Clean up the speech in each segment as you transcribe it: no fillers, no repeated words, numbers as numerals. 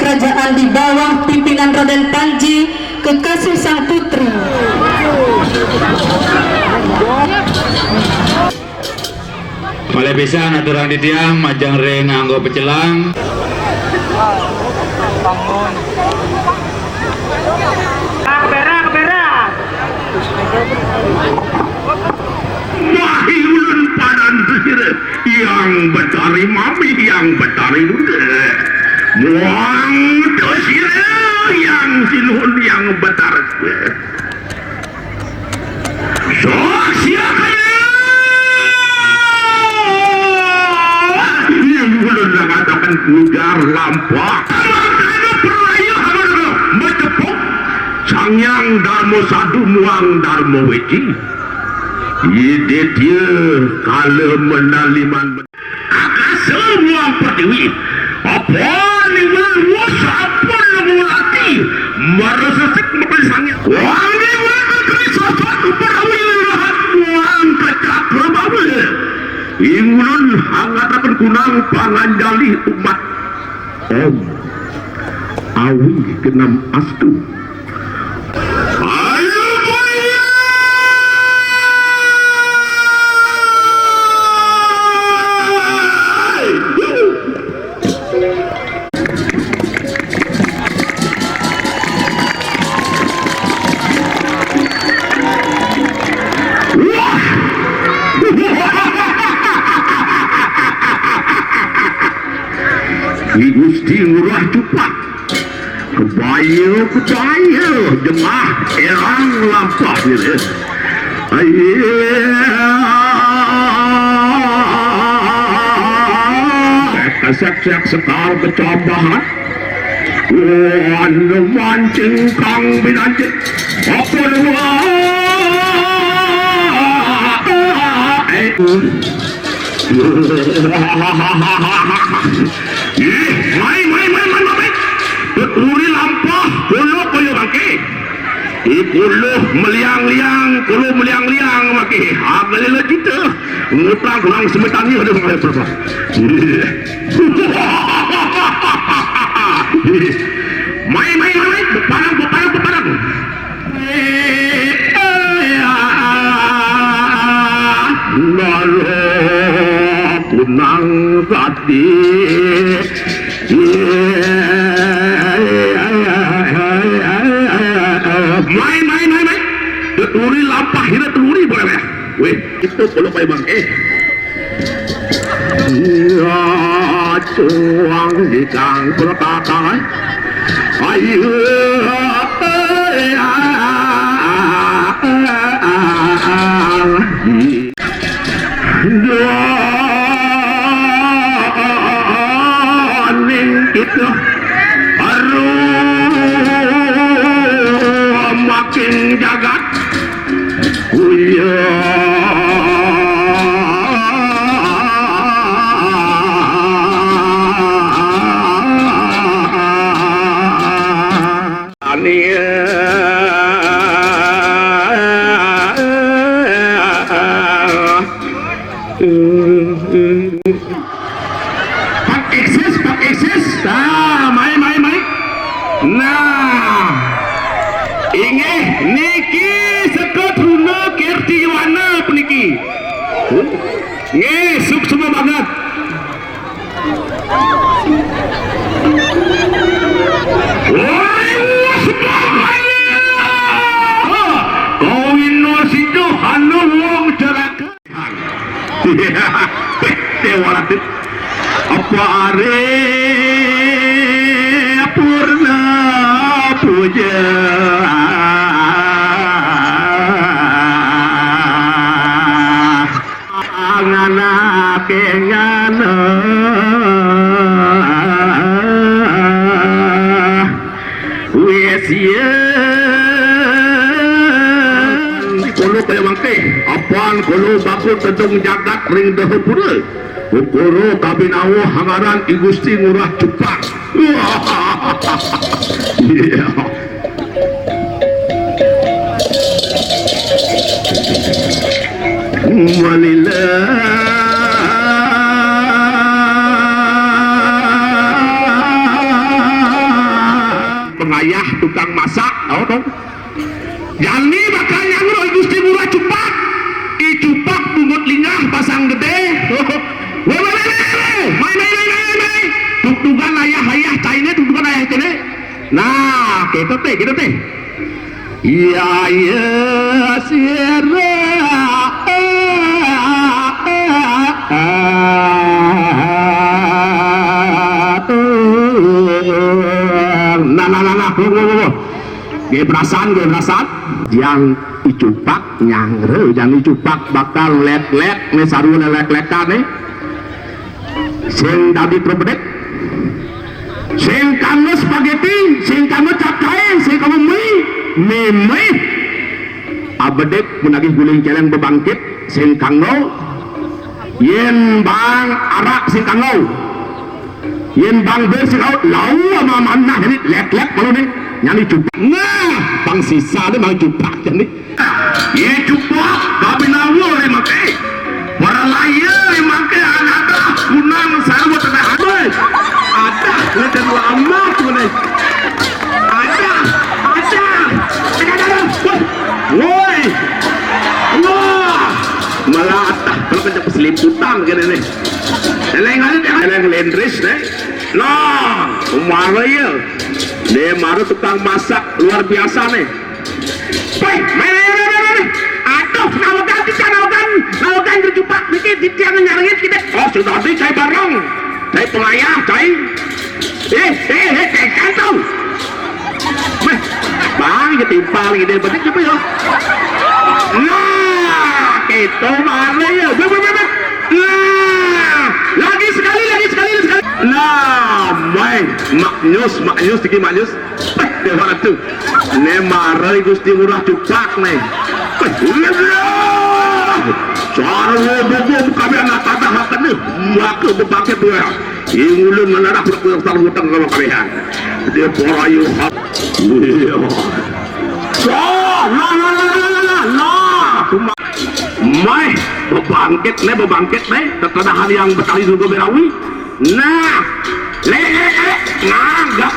kerajaan di bawah pimpinan Raden Panji, kekasih sang putri. Oleh bisa naturang ditiang majang ring nganggo pecelang. Mahirun padan yang betari mami yang betari dude. Muang dosire yang sinun yang betar. Sok siapa yang belum mengatakan ujar lampak. Sangyang Darmo Sadu Muang Darmo Weci. Ide dia kalau menaliman akan semua pertiwi. Apa ni berwasa apa lemulati merasuk bersangyang. Wang ni wang kerisafat perawi rahat muang kecak rabawe. Ingulun hangat akan kunang panganjali umat. Om awi kenam astu. Gusti Ngurah cepat kebaya jemaah erang lampah ini. Kesak-sak sekal kecambahan anu mancing kang binanjit apa dua Uri lampah kulo koyo bangke kulo meliang-liang kulo meliang-liang maki agalila kita ngutang kurang semetani ada berapa main beparang lalu punang sati main uri lampah hina turi boleh weh itu kalau pakai bang cuang di kang perkataan ayo itu makin jagat Pak eksis main nah inge niki sekot huna kerti wana peniki nge suk semua banget kau inosido hanu wong ceraka tewalatit apa are purna puja angana kengana wesia kulo kaya bangke apaan kulo bakul tedung jagat ring dahu pura ukuro kabinawo hangaran I Gusti Ngurah cepat pengayah tukang masak tahu dong jani bakal nyangro Gusti Murah cupak cupak bungut lingah pasang gede main tuktukan ayah caine tuktukan ayah caine nah gitu teh iya sira nah gebrasan yang icupak nyangre yang icupak bakal lek-lek nih saruna lek-lekan nih sing dadi probedek sing kanggo spaghetti sing kanggo cakai sing kanggo mie abedek menagih guling celeng bebangkit sing kanggo yen bang arak sing kanggo yen bang ber sing kanggo lau sama manah jadi lek-lek malu nih nyali cupak nah bang sisa nih bang cupak jadi ye cupak tapi nawo nih makai para layar nih makai ada kunang sarwa tengah ada ngeten lama tuh nih ada woi wah malah atah kalau pencet selimputan gini nih eleng lendris deh nah umara ya dia maru tukang masak luar biasa nih aduh nawakan berjumpa dikit dia nyarangin kita oh sudah tadi saya bareng saya pengayah saya kantong bang ketimpal gitu berarti coba ya nah itu mana ya nah lagi sekali nah maknyus tiki maknyus dewa tuh nemarai Gusti Murah cupak nih cara bobo kami anak tata hakan nih maka berbakat tuh ya ingulun menarah berkuang salah hutang kalau kalian dia porayu mai bebangkit nih kekedahan yang berkali juga berawi nah nah gak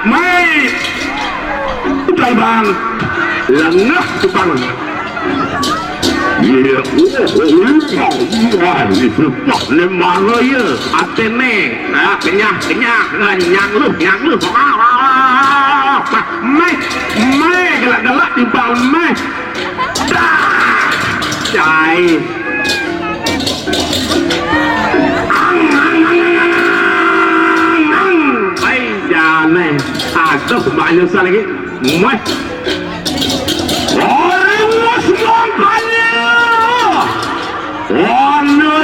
mai udah bang lengah tukang iya lemah ya atene kenyang nyang lu mai gelak timbal mai dah cai aduh banyak lagi mai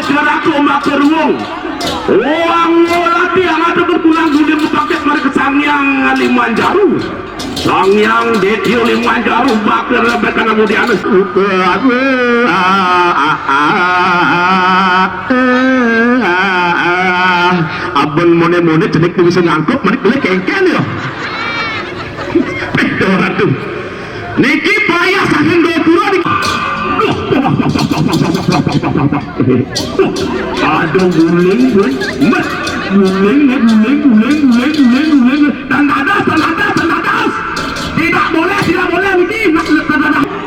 ceraku maker wong lati yang ada berpulang dunia berpaket mereka sangyang Limanjaro sangyang detio Limanjaro bakar lebekan amu di anas abang mone cenik bisa ngangkut menik boleh kengken ya tuh niki payah saking dua puluh aduh guling dan atas tidak boleh begini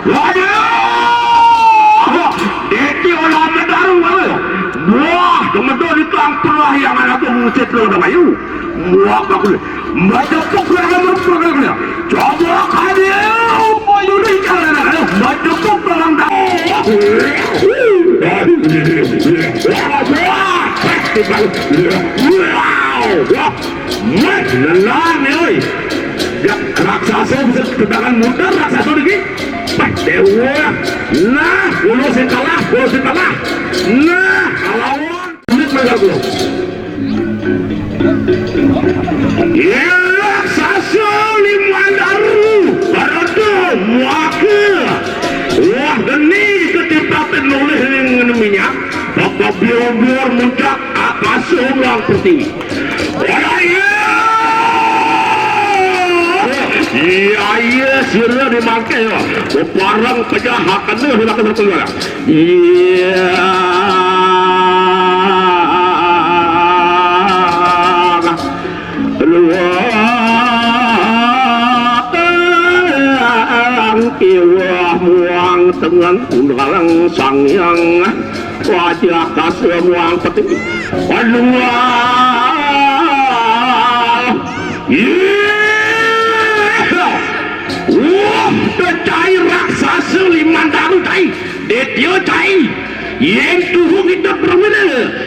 waduh deki olah medaru wah kemudian itu angkurlah yang anak itu mengecet lo udah mayu wah aku baca program coba kalian udah jalan baca program raksasa bisa tendangan mudah raksasa lagi dewa nah ulo kalah nah lawan menit mengganggu ya raksasa Limanjaro Barado muaka wah geni ketipatan oleh yang minyak bapak biar muncak akas ulang pertiwi iya sirnya dimangkai ya barang penjahakan itu hilangkan satu ya iya luar undalang sang yang wajah kasemuang peti aduh cai raksasa limandang cai detio cai yang tuh kita berbeda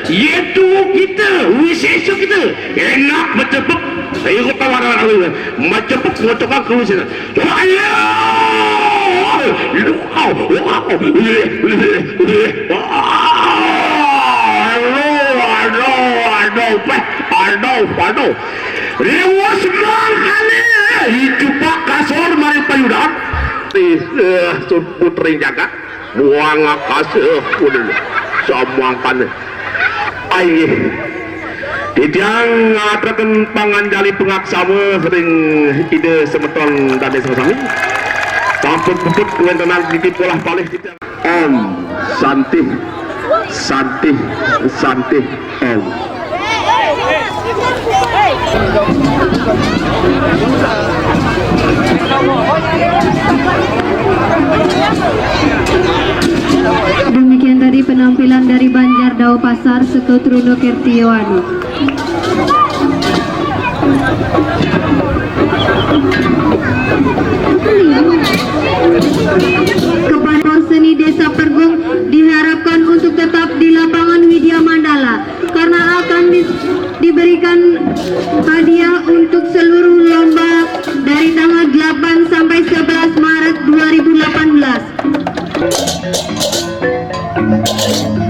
yang tuh kita wisesa kita enak bercepet ayo kita warna-warna bercepet ngotokan ke wisesa ayo aduh rewas semang kali itu pak kasor mari payudan putri jaga buang kasih udah semua kan ayo Tidang ngatrakan panganjali pengaksama sering ide semeton dan sami sampun puput kewentenan titip pola palih Om Santi Santi Santi Om Demikian tadi penampilan dari Banjar Dao Pasar Sekotruno Kertioanu. Kepada seni Desa Pergung diharapkan untuk tetap di lapangan Widya Mandala karena akan diberikan hadiah untuk seluruh lomba dari tanggal 8 sampai 11 Maret 2018.